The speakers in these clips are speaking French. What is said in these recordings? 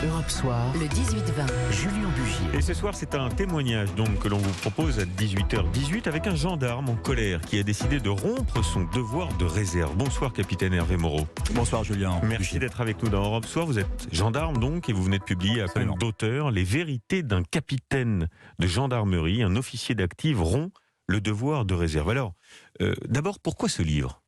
Europe Soir, le 18-20, Julien Bugier. Et ce soir, c'est un témoignage donc que l'on vous propose à 18h18 avec un gendarme en colère qui a décidé de rompre son devoir de réserve. Bonsoir, capitaine Hervé Moreau. Bonsoir, Julien. Merci d'être avec nous dans Europe Soir. Vous êtes gendarme donc et vous venez de publier à compte d'auteur Les vérités d'un capitaine de gendarmerie, un officier d'active rompt le devoir de réserve. Alors, d'abord, pourquoi ce livre ?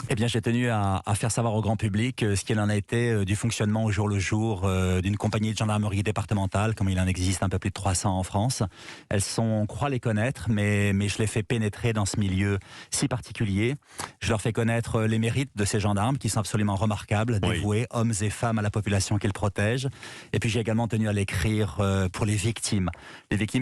Eh bien, j'ai tenu à faire savoir au grand public ce qu'il en a été du fonctionnement au jour le jour d'une compagnie de gendarmerie départementale, comme il en existe un peu plus de 300 en France. Elles sont, on croit les connaître, mais je les fais pénétrer dans ce milieu si particulier. Je leur fais connaître les mérites de ces gendarmes qui sont absolument remarquables, dévoués, hommes et femmes à la population qu'ils protègent. Et puis j'ai également tenu à l'écrire pour les victimes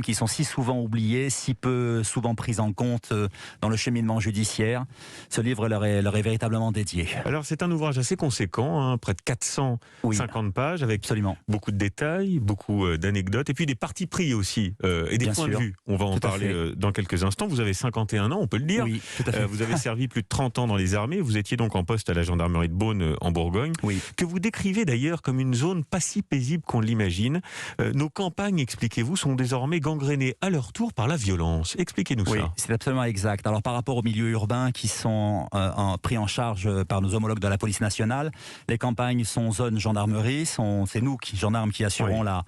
qui sont si souvent oubliées, si peu souvent prises en compte dans le cheminement judiciaire. Ce livre leur est véritablement dédié. Alors c'est un ouvrage assez conséquent, près de 450 pages, avec beaucoup de détails, beaucoup d'anecdotes, et puis des partis pris aussi, et des points de vue. On va en parler dans quelques instants. Vous avez 51 ans, on peut le dire. Oui, tout à fait. Vous avez servi plus de 30 ans dans les armées. Vous étiez donc en poste à la gendarmerie de Beaune, en Bourgogne, que vous décrivez d'ailleurs comme une zone pas si paisible qu'on l'imagine. Nos campagnes, expliquez-vous, sont désormais gangrénées à leur tour par la violence. Expliquez-nous ça. Oui, c'est absolument exact. Alors par rapport aux milieux urbains qui sont pris en charge par nos homologues de la police nationale, les campagnes sont zone gendarmerie, c'est nous, gendarmes, qui assurons la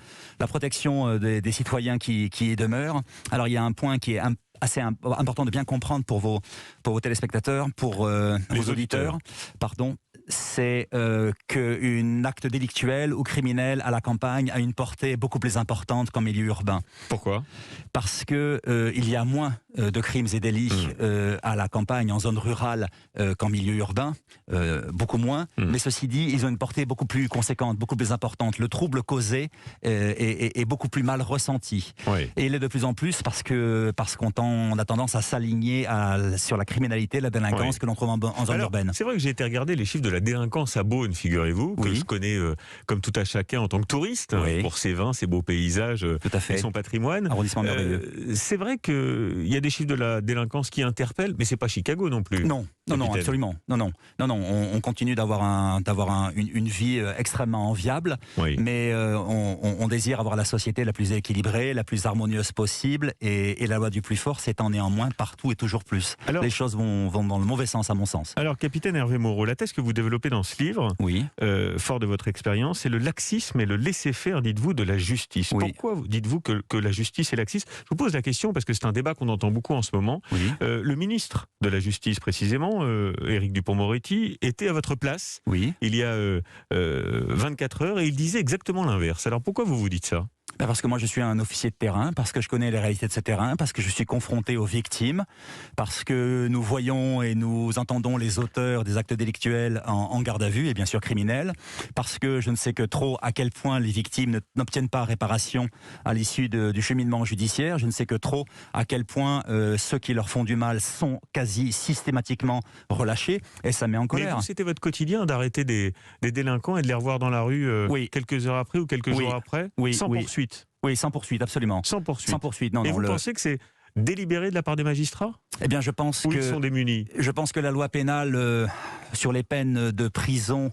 protection des citoyens qui y demeurent. Alors il y a un point qui est assez important de bien comprendre pour vos téléspectateurs, pour vos auditeurs, c'est qu'un acte délictuel ou criminel à la campagne a une portée beaucoup plus importante qu'en milieu urbain. Pourquoi ? Parce que il y a moins de crimes et délits à la campagne, en zone rurale, qu'en milieu urbain, beaucoup moins. Mais ceci dit, ils ont une portée beaucoup plus conséquente, beaucoup plus importante. Le trouble causé est beaucoup plus mal ressenti. Et il est de plus en plus parce qu'on a tendance à s'aligner sur la criminalité, la délinquance que l'on trouve en zone urbaine. C'est vrai que j'ai été regarder les chiffres de la délinquance à Beaune, figurez-vous, que je connais comme tout à chacun en tant que touriste, pour ses vins, ses beaux paysages et son patrimoine. Arrondissement merveilleux. C'est vrai qu'il y a des chiffres de la délinquance qui interpellent, mais c'est pas Chicago non plus. Non, absolument. Non. On continue d'avoir une vie extrêmement enviable, mais on désire avoir la société la plus équilibrée, la plus harmonieuse possible, et la loi du plus fort s'étend néanmoins partout et toujours plus. Alors, les choses vont dans le mauvais sens, à mon sens. Alors, capitaine Hervé Moreau, la thèse que vous développez dans ce livre, fort de votre expérience, c'est le laxisme et le laisser-faire, dites-vous, de la justice. Pourquoi dites-vous que la justice est laxiste ? Je vous pose la question parce que c'est un débat qu'on entend beaucoup en ce moment. Le ministre de la Justice, précisément, Éric Dupond-Moretti, était à votre place il y a 24 heures et il disait exactement l'inverse. Alors pourquoi vous dites ça ? Parce que moi je suis un officier de terrain, parce que je connais les réalités de ce terrain, parce que je suis confronté aux victimes, parce que nous voyons et nous entendons les auteurs des actes délictuels en garde à vue et bien sûr criminels, parce que je ne sais que trop à quel point les victimes n'obtiennent pas réparation à l'issue du cheminement judiciaire, je ne sais que trop à quel point ceux qui leur font du mal sont quasi systématiquement relâchés, et ça met en colère. Mais c'était votre quotidien d'arrêter des délinquants et de les revoir dans la rue quelques heures après ou quelques jours après, sans poursuite ? Oui, sans poursuite, absolument. Sans poursuite. Et vous pensez que c'est délibéré de la part des magistrats ? Eh bien, je pense ils sont démunis. Je pense que la loi pénale sur les peines de prison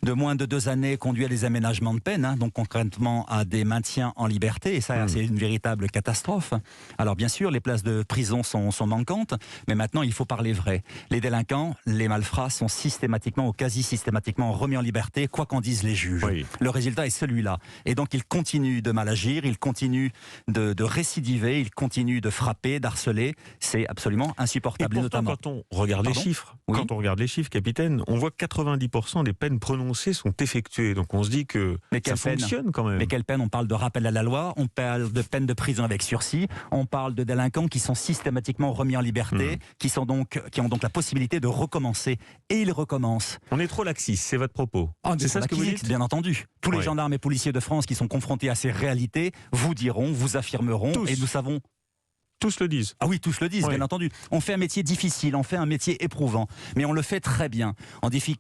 de moins de 2 années conduit à des aménagements de peine, donc concrètement à des maintiens en liberté, et ça, c'est une véritable catastrophe. Alors, bien sûr, les places de prison sont manquantes, mais maintenant, il faut parler vrai. Les délinquants, les malfrats sont systématiquement ou quasi systématiquement remis en liberté, quoi qu'en disent les juges. Le résultat est celui-là. Et donc, ils continuent de mal agir, ils continuent de récidiver, ils continuent de frapper, d'harceler. C'est absolument insupportable. Et pourtant, quand on regarde les chiffres, capitaine, on voit que 90% des peines prononcées sont effectuées. Donc on se dit que ça fonctionne quand même. Mais quelle peine ? On parle de rappel à la loi, on parle de peine de prison avec sursis, on parle de délinquants qui sont systématiquement remis en liberté, qui ont donc la possibilité de recommencer. Et ils recommencent. On est trop laxiste, c'est votre propos. C'est ça ce que vous dites ? Bien entendu. Tous les gendarmes et policiers de France qui sont confrontés à ces réalités vous diront, vous affirmeront, et nous savons Tous le disent. Ah oui, tous le disent, bien entendu. On fait un métier difficile, on fait un métier éprouvant, mais on le fait très bien, en dépit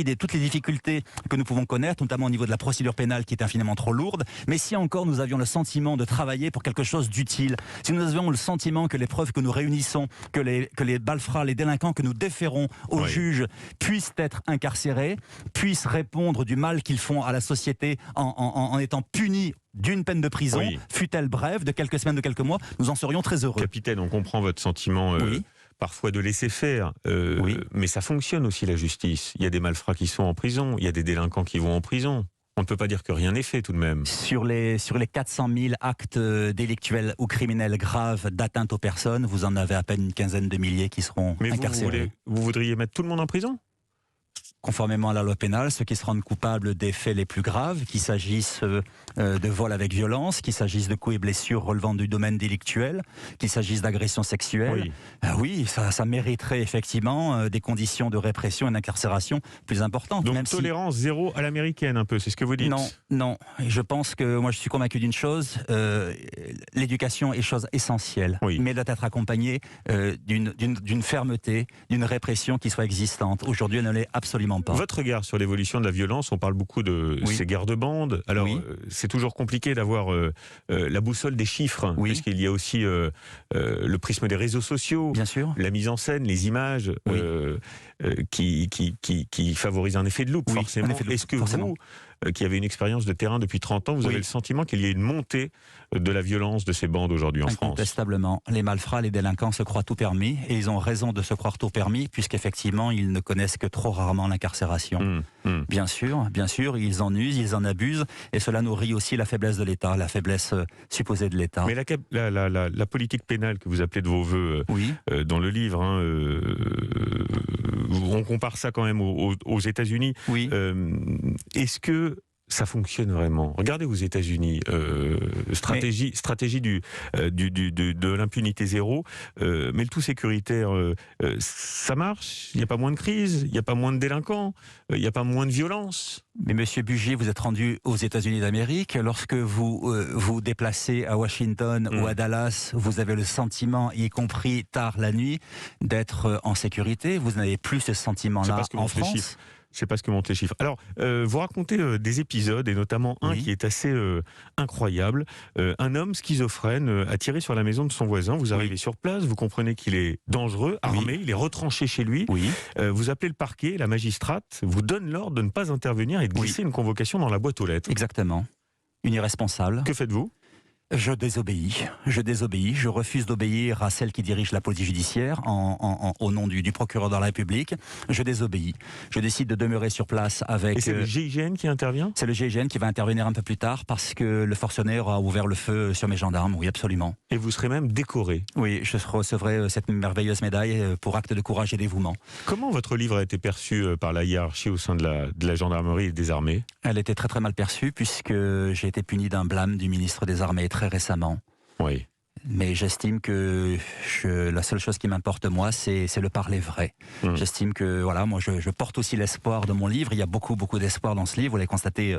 de toutes les difficultés que nous pouvons connaître, notamment au niveau de la procédure pénale qui est infiniment trop lourde. Mais si encore nous avions le sentiment de travailler pour quelque chose d'utile, si nous avions le sentiment que les preuves que nous réunissons, que les malfrats, les délinquants que nous déférons aux juges puissent être incarcérés, puissent répondre du mal qu'ils font à la société en étant punis d'une peine de prison, fût-elle brève, de quelques semaines, de quelques mois, nous en serions très heureux. Capitaine, on comprend votre sentiment parfois de laisser faire, mais ça fonctionne aussi la justice. Il y a des malfrats qui sont en prison, il y a des délinquants qui vont en prison. On ne peut pas dire que rien n'est fait tout de même. Sur les 400 000 actes délictuels ou criminels graves d'atteinte aux personnes, vous en avez à peine une quinzaine de milliers qui seront incarcérés. Vous voudriez mettre tout le monde en prison ? Conformément à la loi pénale, ceux qui se rendent coupables des faits les plus graves, qu'il s'agisse de vol avec violence, qu'il s'agisse de coups et blessures relevant du domaine délictuel, qu'il s'agisse d'agression sexuelle, ça mériterait effectivement des conditions de répression et d'incarcération plus importantes. Donc tolérance zéro à l'américaine un peu, c'est ce que vous dites ? Non. Je pense que moi je suis convaincu d'une chose, l'éducation est chose essentielle, mais elle doit être accompagnée d'une fermeté, d'une répression qui soit existante. Aujourd'hui, elle ne l'est absolument pas. Votre regard sur l'évolution de la violence, on parle beaucoup de ces guerres de bande. Alors, c'est toujours compliqué d'avoir la boussole des chiffres, puisqu'il y a aussi le prisme des réseaux sociaux, bien sûr, la mise en scène, les images qui favorisent un effet de loupe, forcément. Est-ce que vous, qui avez une expérience de terrain depuis 30 ans, vous avez le sentiment qu'il y a une montée de la violence de ces bandes aujourd'hui en France ? Incontestablement. Les malfrats, les délinquants se croient tout permis, et ils ont raison de se croire tout permis, puisqu'effectivement, ils ne connaissent que trop rarement l'incarcération. Bien sûr, ils en usent, ils en abusent, et cela nourrit aussi la faiblesse de l'État, la faiblesse supposée de l'État. Mais la politique pénale que vous appelez de vos voeux dans le livre, on compare ça quand même aux États-Unis. Est-ce que ça fonctionne vraiment? Regardez aux États-Unis, stratégie de l'impunité zéro, mais le tout sécuritaire, ça marche? Il n'y a pas moins de crise, il n'y a pas moins de délinquants, il n'y a pas moins de violence? Mais Monsieur Bugier, vous êtes rendu aux États-Unis d'Amérique. Lorsque vous vous déplacez à Washington ou à Dallas, vous avez le sentiment, y compris tard la nuit, d'être en sécurité. Vous n'avez plus ce sentiment-là en France. C'est pas ce que montrent les chiffres. Alors, vous racontez des épisodes, et notamment un qui est assez incroyable. Un homme schizophrène a tiré sur la maison de son voisin. Vous arrivez sur place, vous comprenez qu'il est dangereux, armé, il est retranché chez lui. Vous appelez le parquet, la magistrate vous donne l'ordre de ne pas intervenir et de glisser une convocation dans la boîte aux lettres. Exactement. Une irresponsable. Que faites-vous ? Je désobéis, je refuse d'obéir à celle qui dirige la police judiciaire au nom du procureur de la République. Je désobéis. Je décide de demeurer sur place avec... Et c'est le GIGN qui intervient ? C'est le GIGN qui va intervenir un peu plus tard parce que le forcené a ouvert le feu sur mes gendarmes, oui absolument. Et vous serez même décoré ? Oui, je recevrai cette merveilleuse médaille pour acte de courage et dévouement. Comment votre livre a été perçu par la hiérarchie au sein de la gendarmerie et des armées ? Elle était très très mal perçue puisque j'ai été puni d'un blâme du ministre des Armées très récemment. Oui. Mais j'estime que la seule chose qui m'importe moi, c'est le parler vrai. J'estime que moi je porte aussi l'espoir de mon livre. Il y a beaucoup d'espoir dans ce livre. Vous l'avez constaté,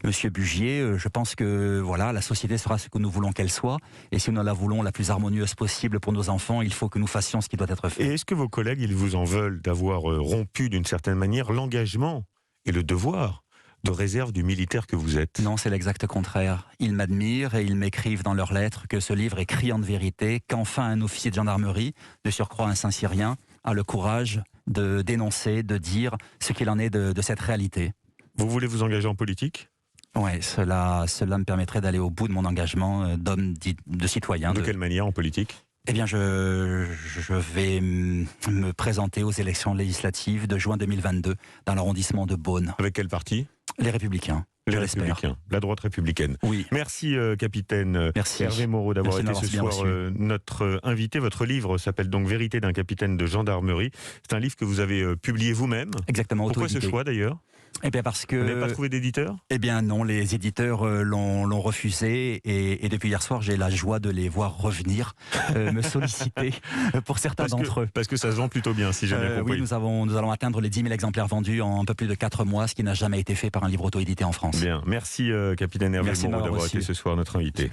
Monsieur Bugier. Je pense que la société sera ce que nous voulons qu'elle soit. Et si nous la voulons la plus harmonieuse possible pour nos enfants, il faut que nous fassions ce qui doit être fait. Et est-ce que vos collègues, ils vous en veulent d'avoir rompu d'une certaine manière l'engagement et le devoir de réserve du militaire que vous êtes? Non, c'est l'exact contraire. Ils m'admirent et ils m'écrivent dans leurs lettres que ce livre est criant de vérité, qu'enfin un officier de gendarmerie, de surcroît un Saint-Cyrien, a le courage de dénoncer, de dire ce qu'il en est de cette réalité. Vous voulez vous engager en politique ? Oui, cela me permettrait d'aller au bout de mon engagement d'homme, de citoyen. De quelle manière en politique ? Eh bien, je vais me présenter aux élections législatives de juin 2022 dans l'arrondissement de Beaune. Avec quel parti ? Les Républicains. Les Républicains, la droite républicaine. Oui. Merci capitaine Hervé Moreau d'avoir été ce soir notre invité. Votre livre s'appelle donc Vérité d'un capitaine de gendarmerie. C'est un livre que vous avez publié vous-même. Exactement. Pourquoi ce choix d'ailleurs ? Eh bien parce que... Vous n'avez pas trouvé d'éditeur ? Eh bien non, les éditeurs l'ont refusé et depuis hier soir, j'ai la joie de les voir revenir, me solliciter pour certains d'entre eux. Parce que ça se vend plutôt bien, si j'ai bien compris. Oui, nous allons atteindre les 10 000 exemplaires vendus en un peu plus de 4 mois, ce qui n'a jamais été fait par un livre auto-édité en France. Bien, merci capitaine Hervé Moreau d'avoir été ce soir notre invité.